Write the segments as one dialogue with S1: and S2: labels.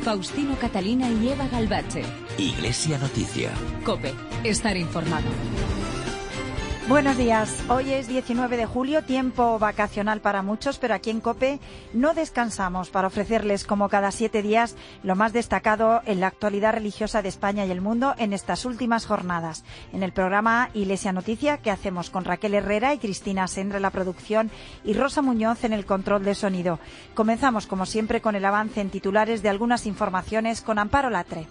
S1: Faustino Catalina y Eva Galbache.
S2: Iglesia Noticia.
S1: COPE. Estar informado.
S3: Buenos días. Hoy es 19 de julio, tiempo vacacional para muchos, pero aquí en COPE no descansamos para ofrecerles, como cada 7 días, lo más destacado en la actualidad religiosa de España y el mundo en estas últimas jornadas. En el programa Iglesia Noticia, que hacemos con Raquel Herrera y Cristina Sendre en la producción y Rosa Muñoz en el control de sonido. Comenzamos, como siempre, con el avance en titulares de algunas informaciones con Amparo Latre.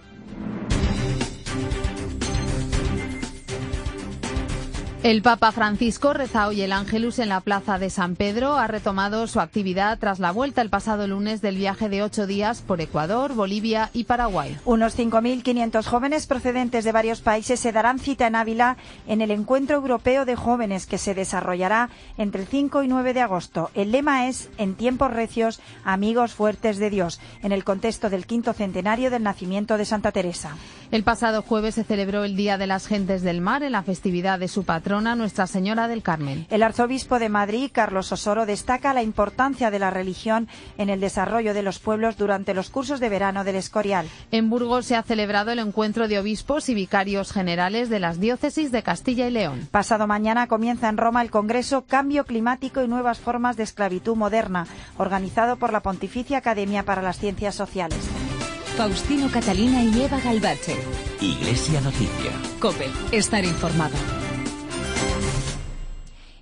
S4: El Papa Francisco reza hoy el Ángelus en la Plaza de San Pedro. Ha retomado su actividad tras la vuelta el pasado lunes del viaje de 8 días por Ecuador, Bolivia y Paraguay.
S3: Unos 5.500 jóvenes procedentes de varios países se darán cita en Ávila en el Encuentro Europeo de Jóvenes, que se desarrollará entre el 5 y 9 de agosto. El lema es «En tiempos recios, amigos fuertes de Dios», en el contexto del 5º centenario del nacimiento de Santa Teresa.
S4: El pasado jueves se celebró el Día de las Gentes del Mar en la festividad de su patrona, Nuestra Señora del Carmen.
S3: El arzobispo de Madrid, Carlos Osoro, destaca la importancia de la religión en el desarrollo de los pueblos durante los cursos de verano del Escorial.
S4: En Burgos se ha celebrado el encuentro de obispos y vicarios generales de las diócesis de Castilla y León.
S3: Pasado mañana comienza en Roma el Congreso Cambio Climático y Nuevas Formas de Esclavitud Moderna, organizado por la Pontificia Academia para las Ciencias Sociales.
S1: Faustino Catalina y Eva Galbache.
S2: Iglesia Noticia.
S1: COPE. Estar informado.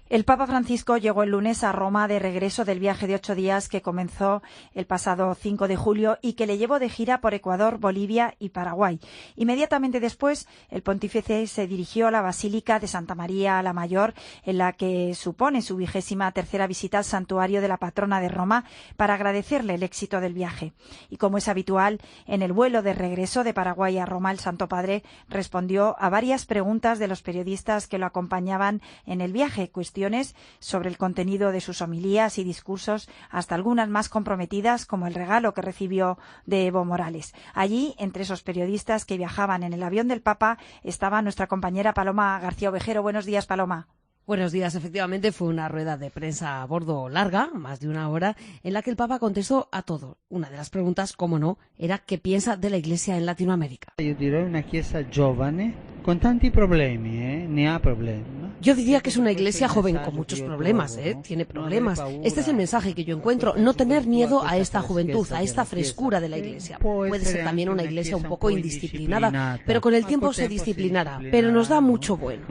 S3: El Papa Francisco llegó el lunes a Roma de regreso del viaje de 8 días que comenzó el pasado 5 de julio y que le llevó de gira por Ecuador, Bolivia y Paraguay. Inmediatamente después, el pontífice se dirigió a la Basílica de Santa María la Mayor, en la que supone su 23ª visita al santuario de la patrona de Roma, para agradecerle el éxito del viaje. Y como es habitual, en el vuelo de regreso de Paraguay a Roma, el Santo Padre respondió a varias preguntas de los periodistas que lo acompañaban en el viaje, cuestiones sobre el contenido de sus homilías y discursos, hasta algunas más comprometidas, como el regalo que recibió de Evo Morales. Allí, entre esos periodistas que viajaban en el avión del Papa, estaba nuestra compañera Paloma García Ovejero. Buenos días, Paloma.
S5: Buenos días. Efectivamente, fue una rueda de prensa a bordo larga, más de una hora, en la que el Papa contestó a todo. Una de las preguntas, como no, era ¿qué piensa de la Iglesia en Latinoamérica?
S6: Yo diría una Chiesa giovane con tanti problemi, ne ha problemi.
S5: Yo diría que es una iglesia joven con muchos problemas, tiene problemas. Este es el mensaje que yo encuentro, no tener miedo a esta juventud, a esta frescura de la iglesia. Puede ser también una iglesia un poco indisciplinada, pero con el tiempo se disciplinará, pero nos da mucho bueno.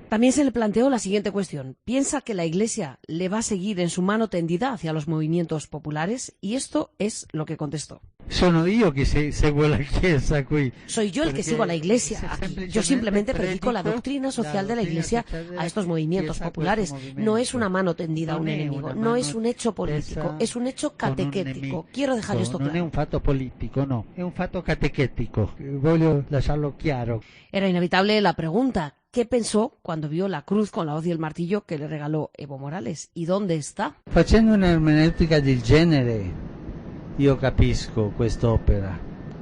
S5: También se le planteó la siguiente cuestión. ¿Piensa que la iglesia le va a seguir en su mano tendida hacia los movimientos populares? Y esto es lo que contestó.
S6: Soy yo el que sigo la Chiesa aquí.
S5: Soy yo el que sigo a la Iglesia aquí. Yo simplemente predico la doctrina social de la Iglesia a estos movimientos populares. No es una mano tendida a un enemigo, no es un hecho político, es un hecho catequético. Quiero dejar esto claro.
S6: No es un fato político, no, es un fato catequético. Voglio dejarlo claro.
S5: Era inevitable la pregunta. ¿Qué pensó cuando vio la cruz con la hoz y el martillo que le regaló Evo Morales? ¿Y dónde está?
S6: Facendo una hermeneutica del genere, io capisco quest'opera.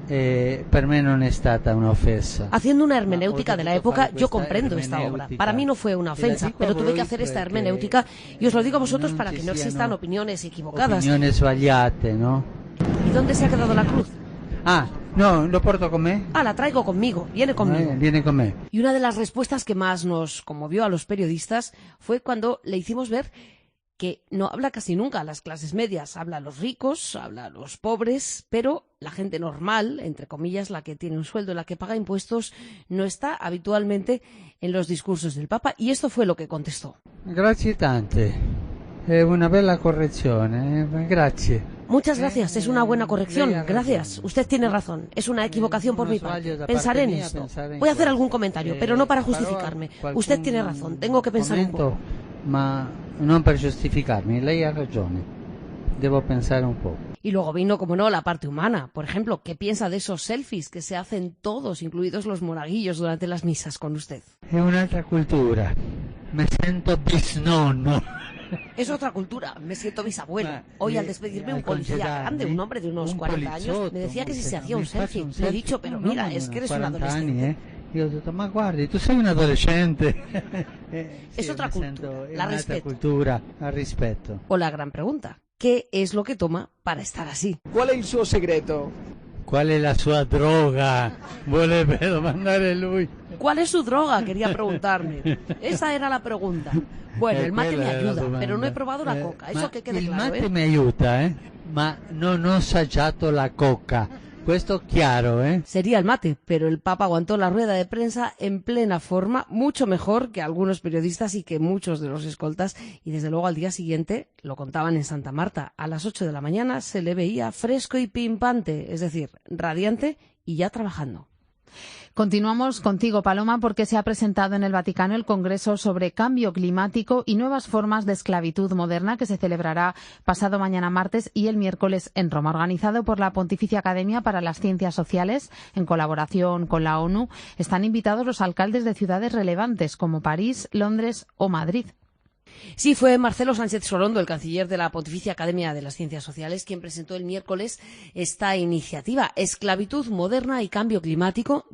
S6: Per me non è stata un'offesa.
S5: Haciendo una hermenéutica de la época, yo comprendo esta obra. Para mí no fue una ofensa, pero tuve que hacer esta hermenéutica y os lo digo a vosotros para que no existan opiniones equivocadas.
S6: Opiniones sbagliate, ¿no?
S5: ¿Y dónde se ha quedado la cruz?
S6: No, lo porto con me.
S5: La traigo conmigo, viene conmigo.
S6: Viene con me.
S5: Y una de las respuestas que más nos conmovió a los periodistas fue cuando le hicimos ver que no habla casi nunca a las clases medias, habla a los ricos, habla a los pobres, pero la gente normal, entre comillas, la que tiene un sueldo, la que paga impuestos, no está habitualmente en los discursos del Papa, y esto fue lo que contestó.
S6: Grazie tante, è una bella correzione, grazie.
S5: Muchas gracias, es una buena corrección, gracias. Usted tiene razón, es una equivocación por mi parte. Pensaré en esto. Voy a hacer algún comentario, pero no para justificarme. Usted tiene razón, tengo que pensar un poco.
S6: Ma non per giustificarmi, lei ha ragione. Debo pensar un poco.
S5: Y luego vino, como no, la parte humana. Por ejemplo, ¿qué piensa de esos selfies que se hacen todos, incluidos los monaguillos, durante las misas con usted?
S6: Es un'altra cultura. Me siento bisnonno.
S5: Es otra cultura, me siento bisabuelo. Hoy al despedirme un policía grande, un hombre de unos 40 años, me decía que si se hacía un selfie. Le he dicho, pero mira, es que eres un adolescente.
S6: Io ho detto, ma guardi, tu sei un adolescente.
S5: Es otra cultura, la respeto.
S6: Cultura, al rispetto.
S5: O la gran pregunta, qué es lo que toma para estar así.
S7: ¿Cuál es el suo segreto?
S6: ¿Cuál es la sua droga? Vuelve domandare lui.
S5: ¿Cuál es su droga? Quería preguntarme. Esa era la pregunta. Bueno, el mate me ayuda, pero no he probado la coca. Eso que quede claro.
S6: Il mate mi aiuta, ma non ho assaggiato la coca. Questo chiaro,
S5: Sería el mate, pero el Papa aguantó la rueda de prensa en plena forma, mucho mejor que algunos periodistas y que muchos de los escoltas, y desde luego al día siguiente, lo contaban en Santa Marta, a las 8 de la mañana se le veía fresco y pimpante, es decir, radiante y ya trabajando.
S4: Continuamos contigo, Paloma, porque se ha presentado en el Vaticano el Congreso sobre Cambio Climático y Nuevas Formas de Esclavitud Moderna, que se celebrará pasado mañana martes y el miércoles en Roma, organizado por la Pontificia Academia para las Ciencias Sociales, en colaboración con la ONU. Están invitados los alcaldes de ciudades relevantes como París, Londres o Madrid.
S5: Sí, fue Marcelo Sánchez Sorondo, el canciller de la Pontificia Academia de las Ciencias Sociales, quien presentó el miércoles esta iniciativa, Esclavitud Moderna y Cambio Climático,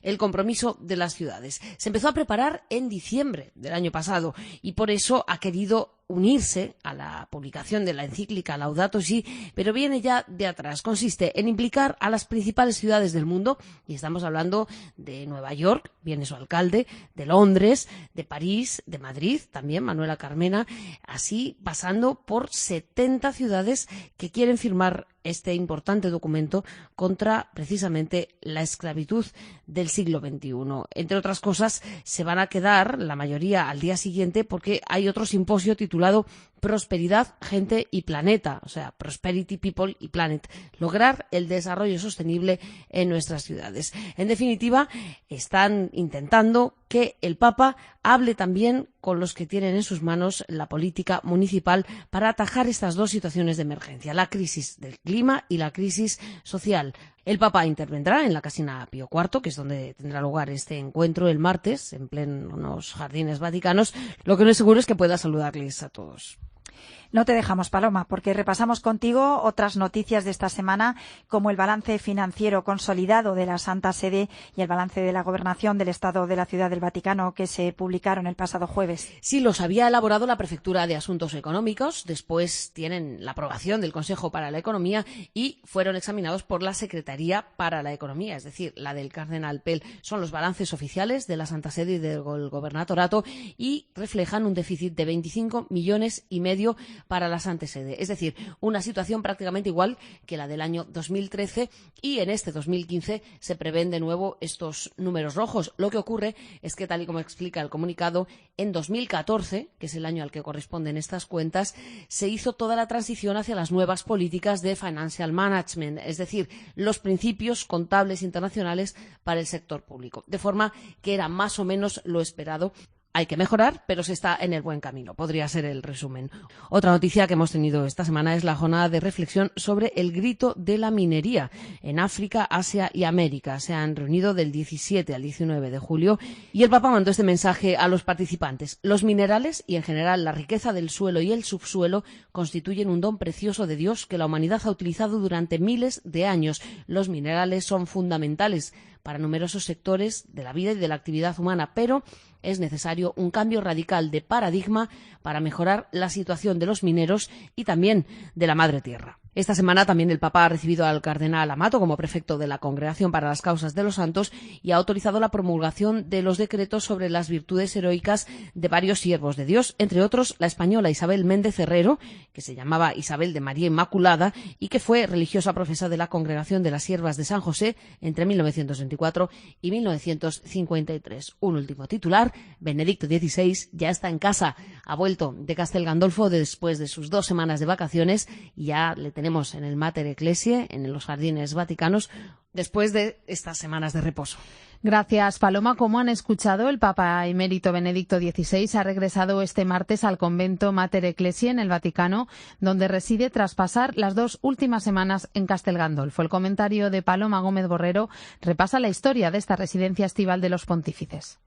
S5: el compromiso de las ciudades. Se empezó a preparar en diciembre del año pasado y por eso ha querido unirse a la publicación de la encíclica Laudato Si, pero viene ya de atrás. Consiste en implicar a las principales ciudades del mundo, y estamos hablando de Nueva York, viene su alcalde, de Londres, de París, de Madrid, también Manuela Carmena, así pasando por 70 ciudades que quieren firmar este importante documento contra precisamente la esclavitud del siglo XXI. Entre otras cosas, se van a quedar la mayoría al día siguiente porque hay otro simposio titulado Prosperidad, Gente y Planeta, o sea, Prosperity, People y Planet, lograr el desarrollo sostenible en nuestras ciudades. En definitiva, están intentando que el Papa hable también con los que tienen en sus manos la política municipal para atajar estas dos situaciones de emergencia, la crisis del clima y la crisis social. El Papa intervendrá en la Casina Pío IV, que es donde tendrá lugar este encuentro el martes, en plenos jardines vaticanos. Lo que no es seguro es que pueda saludarles a todos.
S3: No te dejamos, Paloma, porque repasamos contigo otras noticias de esta semana, como el balance financiero consolidado de la Santa Sede y el balance de la Gobernación del Estado de la Ciudad del Vaticano, que se publicaron el pasado jueves.
S5: Sí, los había elaborado la Prefectura de Asuntos Económicos, después tienen la aprobación del Consejo para la Economía y fueron examinados por la Secretaría para la Economía, es decir, la del Cardenal Pell. Son los balances oficiales de la Santa Sede y del Gobernatorato y reflejan un déficit de 25,5 millones para la Santa Sede, es decir, una situación prácticamente igual que la del año 2013 y en este 2015 se prevén de nuevo estos números rojos. Lo que ocurre es que, tal y como explica el comunicado, en 2014, que es el año al que corresponden estas cuentas, se hizo toda la transición hacia las nuevas políticas de financial management, es decir, los principios contables internacionales para el sector público, de forma que era más o menos lo esperado. Hay que mejorar, pero se está en el buen camino. Podría ser el resumen. Otra noticia que hemos tenido esta semana es la jornada de reflexión sobre el grito de la minería. En África, Asia y América se han reunido del 17 al 19 de julio y el Papa mandó este mensaje a los participantes. Los minerales y, en general, la riqueza del suelo y el subsuelo constituyen un don precioso de Dios que la humanidad ha utilizado durante miles de años. Los minerales son fundamentales para numerosos sectores de la vida y de la actividad humana, pero es necesario un cambio radical de paradigma para mejorar la situación de los mineros y también de la madre tierra. Esta semana también el Papa ha recibido al cardenal Amato como prefecto de la Congregación para las Causas de los Santos y ha autorizado la promulgación de los decretos sobre las virtudes heroicas de varios siervos de Dios, entre otros la española Isabel Méndez Herrero, que se llamaba Isabel de María Inmaculada y que fue religiosa profesa de la Congregación de las Siervas de San José entre 1924 y 1953. Un último titular: Benedicto XVI ya está en casa, ha vuelto de Castel Gandolfo después de sus 2 semanas de vacaciones y ya le tenemos en el Mater Ecclesiae, en los jardines vaticanos, después de estas semanas de reposo.
S4: Gracias, Paloma. Como han escuchado, el Papa emérito Benedicto XVI ha regresado este martes al convento Mater Ecclesiae en el Vaticano, donde reside tras pasar las 2 últimas semanas en Castel Gandolfo. El comentario de Paloma Gómez Borrero repasa la historia de esta residencia estival de los pontífices.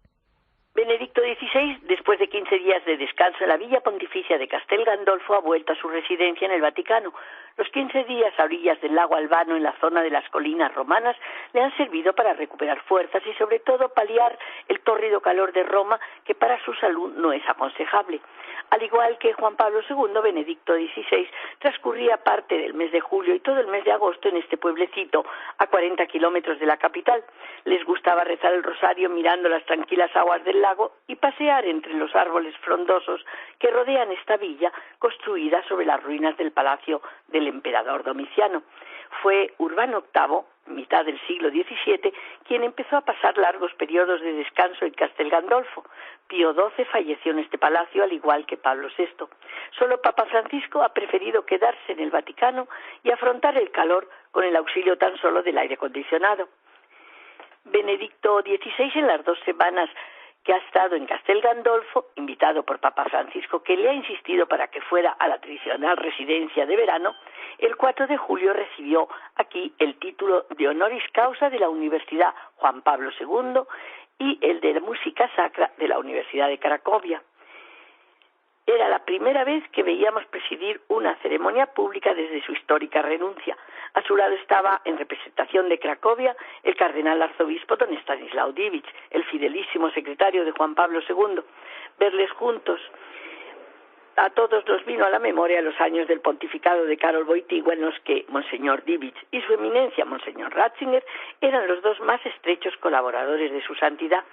S7: Benedicto XVI, después de 15 días de descanso en la Villa Pontificia de Castel Gandolfo, ha vuelto a su residencia en el Vaticano. Los 15 días a orillas del lago Albano, en la zona de las colinas romanas, le han servido para recuperar fuerzas y sobre todo paliar el tórrido calor de Roma, que para su salud no es aconsejable. Al igual que Juan Pablo II, Benedicto XVI transcurría parte del mes de julio y todo el mes de agosto en este pueblecito, a 40 kilómetros de la capital. Les gustaba rezar el rosario mirando las tranquilas aguas del lago y pasear entre los árboles frondosos que rodean esta villa, construida sobre las ruinas del palacio del emperador Domiciano. Fue Urbano VIII, mitad del siglo XVII, quien empezó a pasar largos periodos de descanso en Castel Gandolfo. Pío XII falleció en este palacio, al igual que Pablo VI. Solo Papa Francisco ha preferido quedarse en el Vaticano y afrontar el calor con el auxilio tan solo del aire acondicionado. Benedicto XVI, en las 2 semanas que ha estado en Castel Gandolfo, invitado por Papa Francisco, que le ha insistido para que fuera a la tradicional residencia de verano, el 4 de julio recibió aquí el título de honoris causa de la Universidad Juan Pablo II y el de música sacra de la Universidad de Cracovia. Era la primera vez que veíamos presidir una ceremonia pública desde su histórica renuncia. A su lado estaba, en representación de Cracovia, el cardenal arzobispo don Stanislao Divic, el fidelísimo secretario de Juan Pablo II. Verles juntos a todos nos vino a la memoria los años del pontificado de Karol Wojtyła, en los que Monseñor Divic y su eminencia Monseñor Ratzinger eran los dos más estrechos colaboradores de su santidad.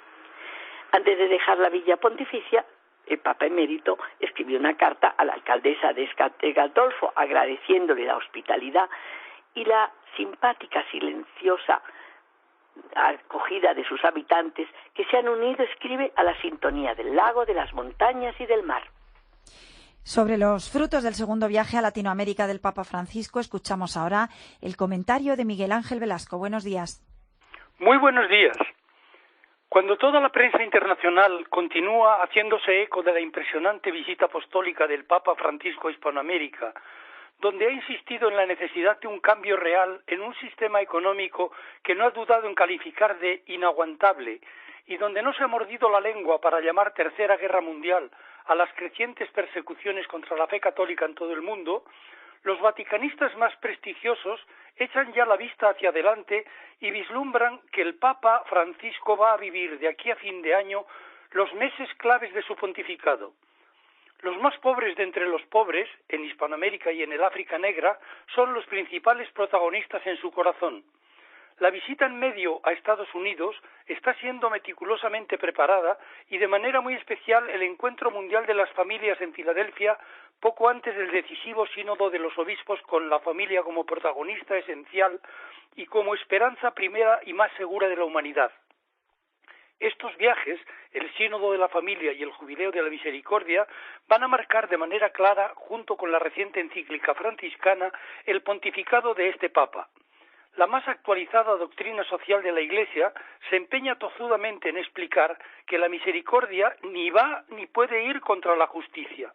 S7: Antes de dejar la villa pontificia, el Papa emérito escribió una carta a la alcaldesa de Castel Gandolfo agradeciéndole la hospitalidad y la simpática, silenciosa acogida de sus habitantes que se han unido, escribe, a la sintonía del lago, de las montañas y del mar.
S3: Sobre los frutos del segundo viaje a Latinoamérica del Papa Francisco, escuchamos ahora el comentario de Miguel Ángel Velasco. Buenos días.
S8: Muy buenos días. Cuando toda la prensa internacional continúa haciéndose eco de la impresionante visita apostólica del Papa Francisco a Hispanoamérica, donde ha insistido en la necesidad de un cambio real en un sistema económico que no ha dudado en calificar de inaguantable y donde no se ha mordido la lengua para llamar Tercera Guerra Mundial a las crecientes persecuciones contra la fe católica en todo el mundo, los vaticanistas más prestigiosos echan ya la vista hacia adelante y vislumbran que el Papa Francisco va a vivir de aquí a fin de año los meses claves de su pontificado. Los más pobres de entre los pobres, en Hispanoamérica y en el África Negra, son los principales protagonistas en su corazón. La visita en medio a Estados Unidos está siendo meticulosamente preparada y de manera muy especial el Encuentro Mundial de las Familias en Filadelfia, poco antes del decisivo sínodo de los obispos, con la familia como protagonista esencial y como esperanza primera y más segura de la humanidad. Estos viajes, el sínodo de la familia y el jubileo de la misericordia, van a marcar de manera clara, junto con la reciente encíclica franciscana, el pontificado de este Papa. La más actualizada doctrina social de la Iglesia se empeña tozudamente en explicar que la misericordia ni va ni puede ir contra la justicia.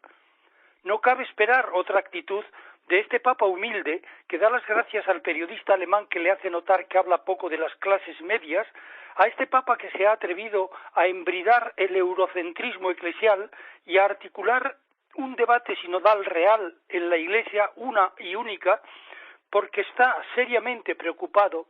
S8: No cabe esperar otra actitud de este Papa humilde que da las gracias al periodista alemán que le hace notar que habla poco de las clases medias, a este Papa que se ha atrevido a embridar el eurocentrismo eclesial y a articular un debate sinodal real en la Iglesia una y única, porque está seriamente preocupado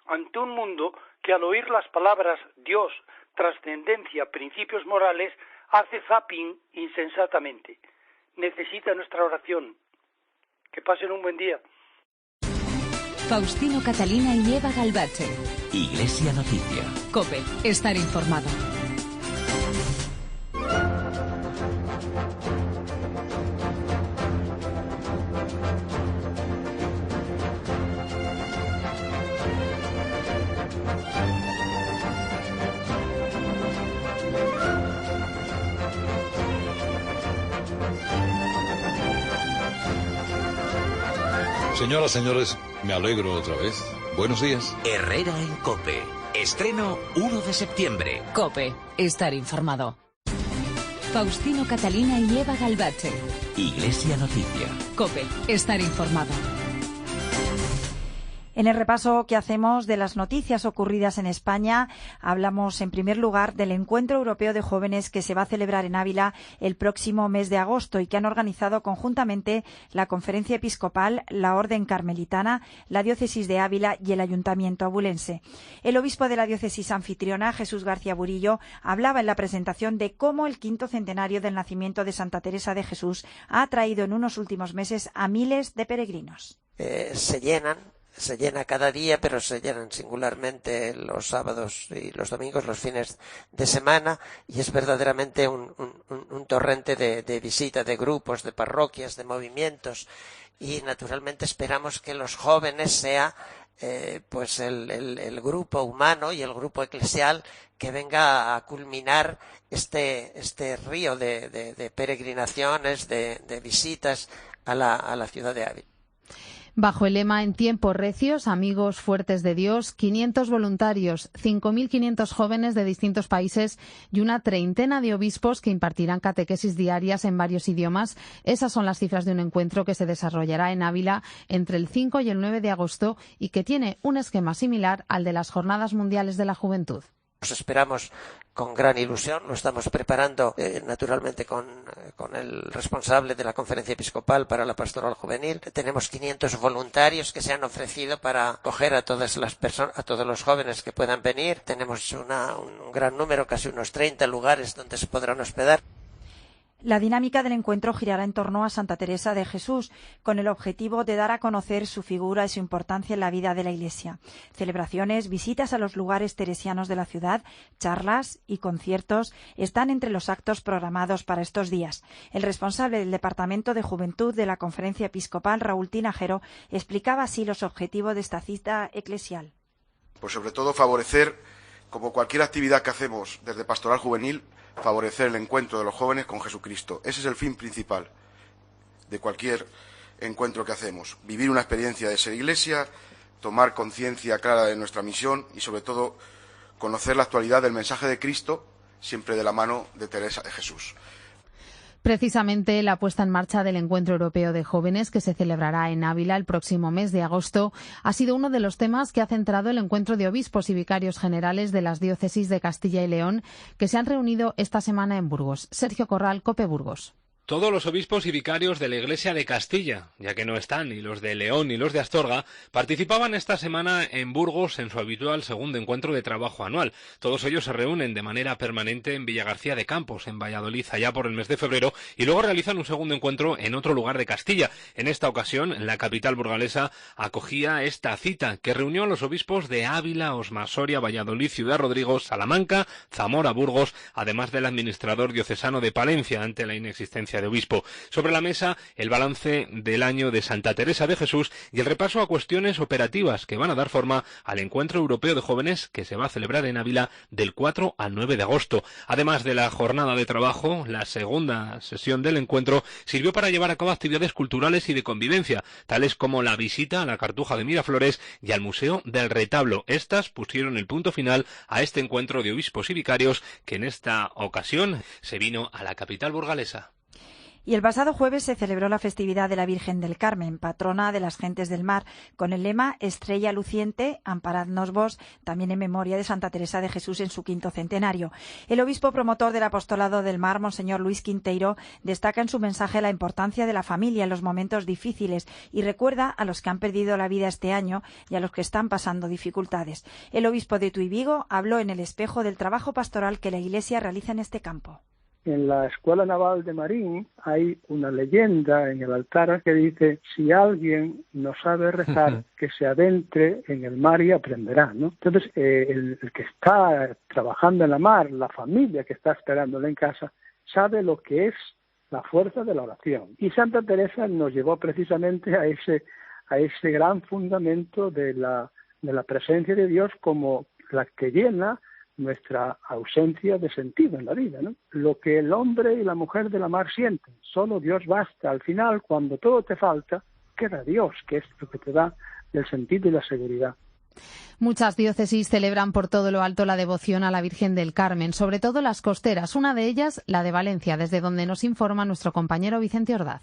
S8: ante un mundo que al oír las palabras Dios, trascendencia, principios morales, hace zapping insensatamente. Necesita nuestra oración. Que pasen un buen día.
S1: Faustino Catalina y Eva Galbache.
S2: Iglesia Noticia.
S1: COPE. Estar informado.
S9: Señoras, señores, me alegro otra vez. Buenos días.
S2: Herrera en COPE. Estreno 1 de septiembre.
S1: COPE. Estar informado. Faustino Catalina y Eva Galbache.
S2: Iglesia Noticia.
S1: COPE. Estar informado.
S3: En el repaso que hacemos de las noticias ocurridas en España, hablamos en primer lugar del Encuentro Europeo de Jóvenes que se va a celebrar en Ávila el próximo mes de agosto y que han organizado conjuntamente la Conferencia Episcopal, la Orden Carmelitana, la Diócesis de Ávila y el Ayuntamiento abulense. El obispo de la diócesis anfitriona, Jesús García Burillo, hablaba en la presentación de cómo el 5º centenario del nacimiento de Santa Teresa de Jesús ha atraído en unos últimos meses a miles de peregrinos.
S10: Se llena cada día, pero se llenan singularmente los sábados y los domingos, los fines de semana, y es verdaderamente un torrente de visita, de grupos, de parroquias, de movimientos, y naturalmente esperamos que los jóvenes sea pues el grupo humano y el grupo eclesial que venga a culminar este río de peregrinaciones, de visitas a la ciudad de Ávila.
S4: Bajo el lema En tiempos recios, amigos fuertes de Dios, 500 voluntarios, 5.500 jóvenes de distintos países y una treintena de obispos que impartirán catequesis diarias en varios idiomas. Esas son las cifras de un encuentro que se desarrollará en Ávila entre el 5 y el 9 de agosto y que tiene un esquema similar al de las Jornadas Mundiales de la Juventud.
S10: Nos esperamos con gran ilusión, lo estamos preparando naturalmente con el responsable de la Conferencia Episcopal para la Pastoral Juvenil. Tenemos 500 voluntarios que se han ofrecido para acoger a todas las personas, a todos los jóvenes que puedan venir. Tenemos un gran número, casi unos 30 lugares donde se podrán hospedar.
S3: La dinámica del encuentro girará en torno a Santa Teresa de Jesús, con el objetivo de dar a conocer su figura y su importancia en la vida de la Iglesia. Celebraciones, visitas a los lugares teresianos de la ciudad, charlas y conciertos están entre los actos programados para estos días. El responsable del Departamento de Juventud de la Conferencia Episcopal, Raúl Tinajero, explicaba así los objetivos de esta cita eclesial.
S11: Pues sobre todo favorecer, como cualquier actividad que hacemos desde Pastoral Juvenil, favorecer el encuentro de los jóvenes con Jesucristo. Ese es el fin principal de cualquier encuentro que hacemos. Vivir una experiencia de ser Iglesia, tomar conciencia clara de nuestra misión y, sobre todo, conocer la actualidad del mensaje de Cristo, siempre de la mano de Teresa de Jesús.
S4: Precisamente la puesta en marcha del Encuentro Europeo de Jóvenes, que se celebrará en Ávila el próximo mes de agosto, ha sido uno de los temas que ha centrado el encuentro de obispos y vicarios generales de las diócesis de Castilla y León, que se han reunido esta semana en Burgos. Sergio Corral, COPE Burgos.
S12: Todos los obispos y vicarios de la Iglesia de Castilla, ya que no están ni los de León ni los de Astorga, participaban esta semana en Burgos en su habitual segundo encuentro de trabajo anual. Todos ellos se reúnen de manera permanente en Villagarcía de Campos, en Valladolid, allá por el mes de febrero, y luego realizan un segundo encuentro en otro lugar de Castilla. En esta ocasión, la capital burgalesa acogía esta cita, que reunió a los obispos de Ávila, Osma, Soria, Valladolid, Ciudad Rodrigo, Salamanca, Zamora, Burgos, además del administrador diocesano de Palencia, ante la inexistencia de obispo. Sobre la mesa, el balance del año de Santa Teresa de Jesús y el repaso a cuestiones operativas que van a dar forma al Encuentro Europeo de Jóvenes que se va a celebrar en Ávila del 4 al 9 de agosto. Además de la jornada de trabajo, la segunda sesión del encuentro sirvió para llevar a cabo actividades culturales y de convivencia, tales como la visita a la Cartuja de Miraflores y al Museo del Retablo. Estas pusieron el punto final a este encuentro de obispos y vicarios que en esta ocasión se vino a la capital burgalesa.
S3: Y el pasado jueves se celebró la festividad de la Virgen del Carmen, patrona de las gentes del mar, con el lema Estrella luciente, amparadnos vos, también en memoria de Santa Teresa de Jesús en su 5º centenario. El obispo promotor del apostolado del mar, Monseñor Luis Quinteiro, destaca en su mensaje la importancia de la familia en los momentos difíciles y recuerda a los que han perdido la vida este año y a los que están pasando dificultades. El obispo de Tuy Vigo habló en el espejo del trabajo pastoral que la Iglesia realiza en este campo.
S13: En la Escuela Naval de Marín hay una leyenda en el altar que dice: si alguien no sabe rezar, que se adentre en el mar y aprenderá, ¿no? Entonces, el que está trabajando en la mar, la familia que está esperándola en casa, sabe lo que es la fuerza de la oración. Y Santa Teresa nos llevó precisamente a ese gran fundamento de la presencia de Dios como la que llena nuestra ausencia de sentido en la vida, ¿no? Lo que el hombre y la mujer de la mar sienten, solo Dios basta. Al final, cuando todo te falta, queda Dios, que es lo que te da el sentido y la seguridad.
S4: Muchas diócesis celebran por todo lo alto la devoción a la Virgen del Carmen, sobre todo las costeras, una de ellas la de Valencia, desde donde nos informa nuestro compañero Vicente Ordaz.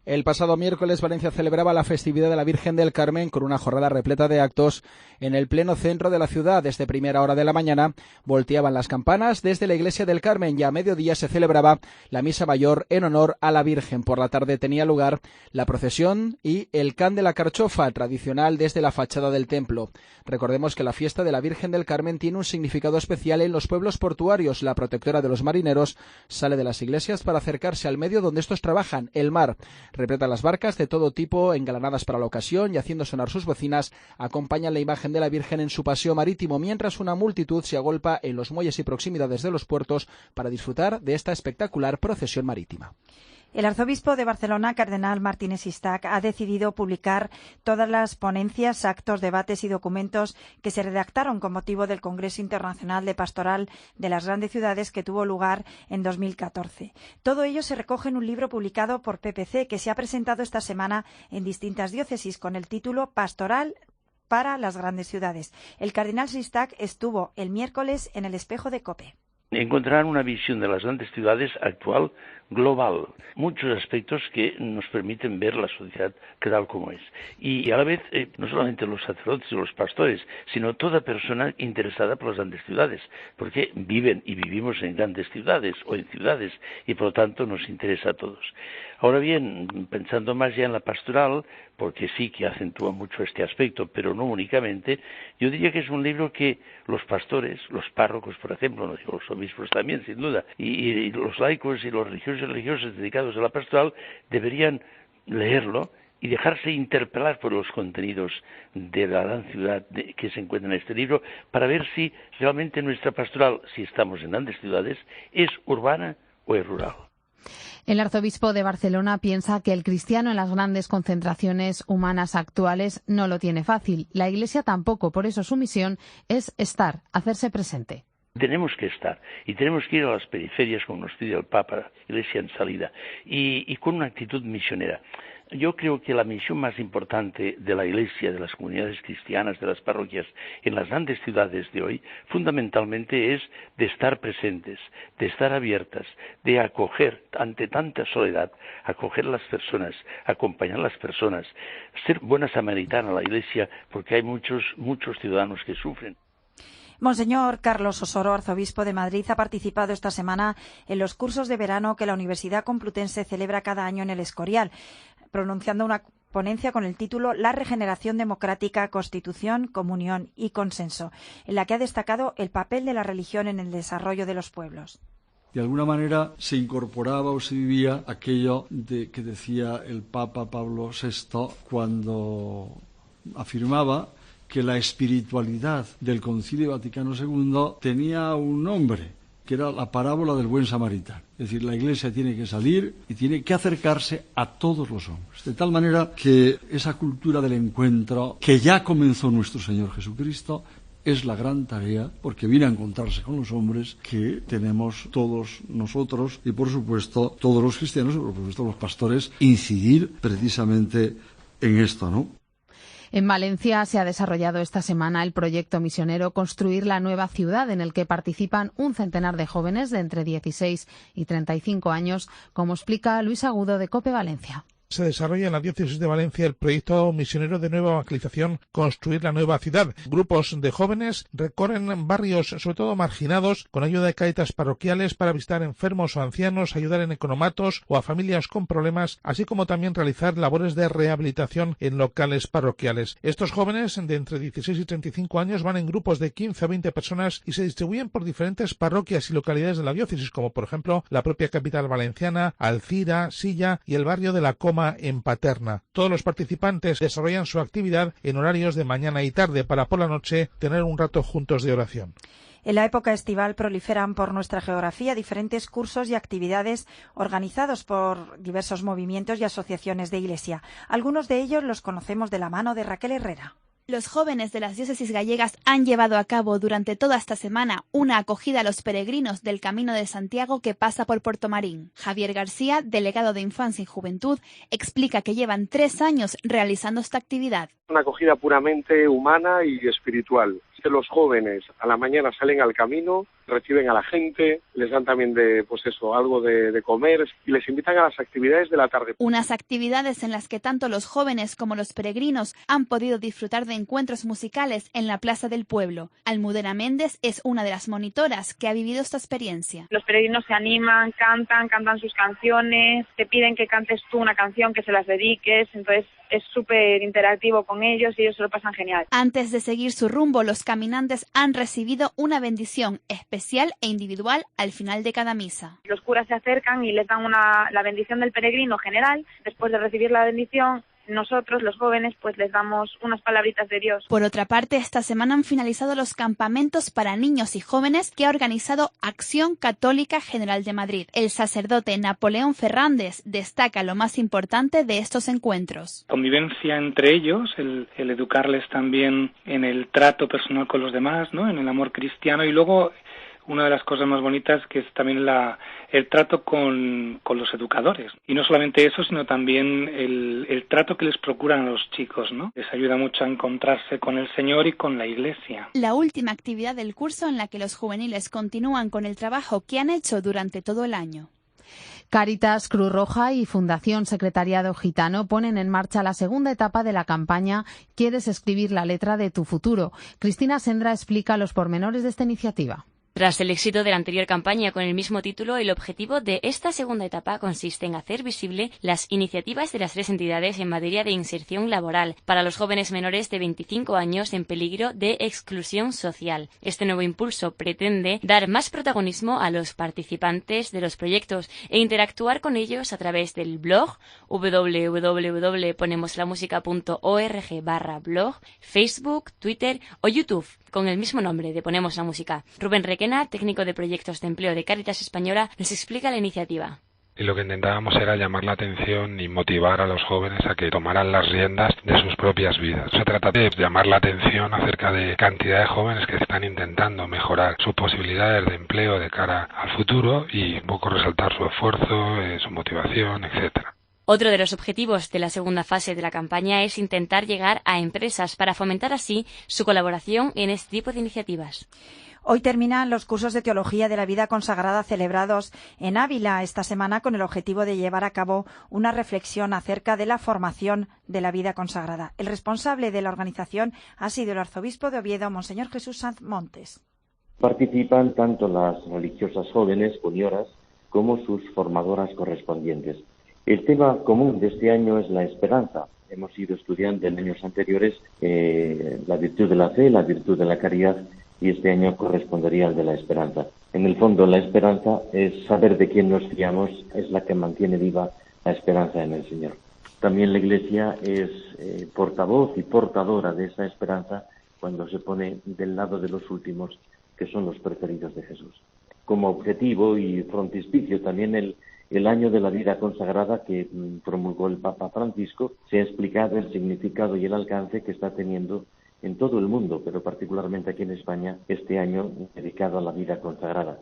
S14: El pasado miércoles Valencia celebraba la festividad de la Virgen del Carmen con una jornada repleta de actos en el pleno centro de la ciudad. Desde primera hora de la mañana volteaban las campanas desde la iglesia del Carmen y a mediodía se celebraba la misa mayor en honor a la Virgen. Por la tarde tenía lugar la procesión y el can de la carchofa, tradicional desde la fachada del templo. Recordemos que la fiesta de la Virgen del Carmen tiene un significado especial en los pueblos portuarios. La protectora de los marineros sale de las iglesias para acercarse al medio donde estos trabajan, el mar. Repleta las barcas de todo tipo, engalanadas para la ocasión y haciendo sonar sus bocinas, acompañan la imagen de la Virgen en su paseo marítimo, mientras una multitud se agolpa en los muelles y proximidades de los puertos para disfrutar de esta espectacular procesión marítima.
S3: El arzobispo de Barcelona, cardenal Martínez Istac, ha decidido publicar todas las ponencias, actos, debates y documentos que se redactaron con motivo del Congreso Internacional de Pastoral de las Grandes Ciudades que tuvo lugar en 2014. Todo ello se recoge en un libro publicado por PPC que se ha presentado esta semana en distintas diócesis con el título Pastoral para las Grandes Ciudades. El cardenal Istac estuvo el miércoles en el Espejo de COPE.
S15: Encontrar una visión de las grandes ciudades actual, global, muchos aspectos que nos permiten ver la sociedad tal como es. Y a la vez, no solamente los sacerdotes y los pastores, sino toda persona interesada por las grandes ciudades, porque viven y vivimos en grandes ciudades o en ciudades y por lo tanto nos interesa a todos. Ahora bien, pensando más ya en la pastoral, porque sí que acentúa mucho este aspecto, pero no únicamente, yo diría que es un libro que los pastores, los párrocos, por ejemplo, no digo los obispos también, sin duda, y los laicos y los religiosos y religiosas dedicados a la pastoral deberían leerlo y dejarse interpelar por los contenidos de la gran ciudad que se encuentra en este libro para ver si realmente nuestra pastoral, si estamos en grandes ciudades, es urbana o es rural.
S4: El arzobispo de Barcelona piensa que el cristiano en las grandes concentraciones humanas actuales no lo tiene fácil. La Iglesia tampoco, por eso su misión es estar, hacerse presente.
S15: Tenemos que estar y tenemos que ir a las periferias, como nos pide el Papa, Iglesia en salida, y con una actitud misionera. Yo creo que la misión más importante de la Iglesia, de las comunidades cristianas, de las parroquias en las grandes ciudades de hoy, fundamentalmente es de estar presentes, de estar abiertas, de acoger ante tanta soledad, acoger a las personas, acompañar a las personas, ser buena samaritana a la Iglesia, porque hay muchos ciudadanos que sufren.
S3: Monseñor Carlos Osoro, arzobispo de Madrid, ha participado esta semana en los cursos de verano que la Universidad Complutense celebra cada año en el Escorial, pronunciando una ponencia con el título La regeneración democrática, constitución, comunión y consenso, en la que ha destacado el papel de la religión en el desarrollo de los pueblos.
S16: De alguna manera se incorporaba o se vivía aquello que decía el Papa Pablo VI cuando afirmaba que la espiritualidad del Concilio Vaticano II tenía un nombre, que era la parábola del buen samaritano. Es decir, la Iglesia tiene que salir y tiene que acercarse a todos los hombres. De tal manera que esa cultura del encuentro que ya comenzó nuestro Señor Jesucristo es la gran tarea, porque viene a encontrarse con los hombres que tenemos todos nosotros y, por supuesto, todos los cristianos y, por supuesto, los pastores, incidir precisamente en esto, ¿no?
S4: En Valencia se ha desarrollado esta semana el proyecto misionero Construir la Nueva Ciudad, en el que participan un centenar de jóvenes de entre 16 y 35 años, como explica Luis Agudo de COPE Valencia.
S17: Se desarrolla en la diócesis de Valencia el proyecto misionero de nueva evangelización Construir la Nueva Ciudad. Grupos de jóvenes recorren barrios, sobre todo marginados, con ayuda de Cáritas parroquiales para visitar enfermos o ancianos, ayudar en economatos o a familias con problemas, así como también realizar labores de rehabilitación en locales parroquiales. Estos jóvenes de entre 16 y 35 años van en grupos de 15 a 20 personas y se distribuyen por diferentes parroquias y localidades de la diócesis, como por ejemplo la propia capital valenciana, Alcira, Silla y el barrio de la Coma en Paterna. Todos los participantes desarrollan su actividad en horarios de mañana y tarde para por la noche tener un rato juntos de oración.
S3: En la época estival proliferan por nuestra geografía diferentes cursos y actividades organizados por diversos movimientos y asociaciones de Iglesia. Algunos de ellos los conocemos de la mano de Raquel Herrera.
S18: Los jóvenes de las diócesis gallegas han llevado a cabo durante toda esta semana una acogida a los peregrinos del Camino de Santiago que pasa por Puerto Marín. Javier García, delegado de Infancia y Juventud, explica que llevan 3 años realizando esta actividad.
S19: Una acogida puramente humana y espiritual. Los jóvenes a la mañana salen al camino, reciben a la gente, les dan también algo de comer y les invitan a las actividades de la tarde.
S18: Unas actividades en las que tanto los jóvenes como los peregrinos han podido disfrutar de encuentros musicales en la Plaza del Pueblo. Almudena Méndez es una de las monitoras que ha vivido esta experiencia.
S20: Los peregrinos se animan, cantan sus canciones, te piden que cantes tú una canción, que se las dediques, entonces es súper interactivo con ellos y ellos se lo pasan genial.
S18: Antes de seguir su rumbo, los caminantes han recibido una bendición especial e individual al final de cada misa.
S20: Los curas se acercan y les dan la bendición del peregrino general. Después de recibir la bendición, nosotros, los jóvenes, pues les damos unas palabritas de Dios.
S18: Por otra parte, esta semana han finalizado los campamentos para niños y jóvenes que ha organizado Acción Católica General de Madrid. El sacerdote Napoleón Fernández destaca lo más importante de estos encuentros.
S21: Convivencia entre ellos, el educarles también en el trato personal con los demás, ¿no? En el amor cristiano, y luego una de las cosas más bonitas que es también el trato con los educadores. Y no solamente eso, sino también el trato que les procuran a los chicos, ¿no? Les ayuda mucho a encontrarse con el Señor y con la Iglesia.
S18: La última actividad del curso en la que los juveniles continúan con el trabajo que han hecho durante todo el año.
S4: Cáritas, Cruz Roja y Fundación Secretariado Gitano ponen en marcha la segunda etapa de la campaña ¿Quieres escribir la letra de tu futuro? Cristina Sendra explica los pormenores de esta iniciativa.
S22: Tras el éxito de la anterior campaña con el mismo título, el objetivo de esta segunda etapa consiste en hacer visible las iniciativas de las 3 entidades en materia de inserción laboral para los jóvenes menores de 25 años en peligro de exclusión social. Este nuevo impulso pretende dar más protagonismo a los participantes de los proyectos e interactuar con ellos a través del blog www.ponemoslamusica.org/blog, Facebook, Twitter o YouTube con el mismo nombre de Ponemos la Música. Rubén Requena, técnico de proyectos de empleo de Cáritas Española, nos explica la iniciativa.
S23: Y lo que intentábamos era llamar la atención y motivar a los jóvenes a que tomaran las riendas de sus propias vidas. Se trata de llamar la atención acerca de cantidad de jóvenes que están intentando mejorar sus posibilidades de empleo de cara al futuro y un poco resaltar su esfuerzo, su motivación, etcétera.
S22: Otro de los objetivos de la segunda fase de la campaña es intentar llegar a empresas para fomentar así su colaboración en este tipo de iniciativas.
S3: Hoy terminan los cursos de Teología de la Vida Consagrada celebrados en Ávila esta semana con el objetivo de llevar a cabo una reflexión acerca de la formación de la vida consagrada. El responsable de la organización ha sido el arzobispo de Oviedo, Monseñor Jesús Sanz Montes.
S24: Participan tanto las religiosas jóvenes junioras como sus formadoras correspondientes. El tema común de este año es la esperanza. Hemos ido estudiando en años anteriores la virtud de la fe, la virtud de la caridad, y este año correspondería al de la esperanza. En el fondo, la esperanza es saber de quién nos fiamos, es la que mantiene viva la esperanza en el Señor. También la Iglesia es portavoz y portadora de esa esperanza cuando se pone del lado de los últimos, que son los preferidos de Jesús. Como objetivo y frontispicio también el año de la vida consagrada que promulgó el Papa Francisco, se ha explicado el significado y el alcance que está teniendo en todo el mundo, pero particularmente aquí en España, este año dedicado a la vida consagrada.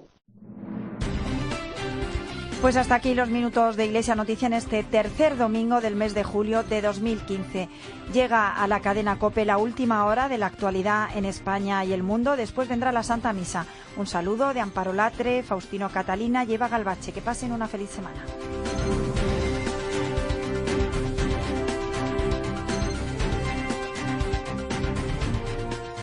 S3: Pues hasta aquí los minutos de Iglesia Noticia en este tercer domingo del mes de julio de 2015. Llega a la cadena COPE la última hora de la actualidad en España y el mundo. Después vendrá la Santa Misa. Un saludo de Amparo Latre, Faustino Catalina y Eva Galvache. Que pasen una feliz semana.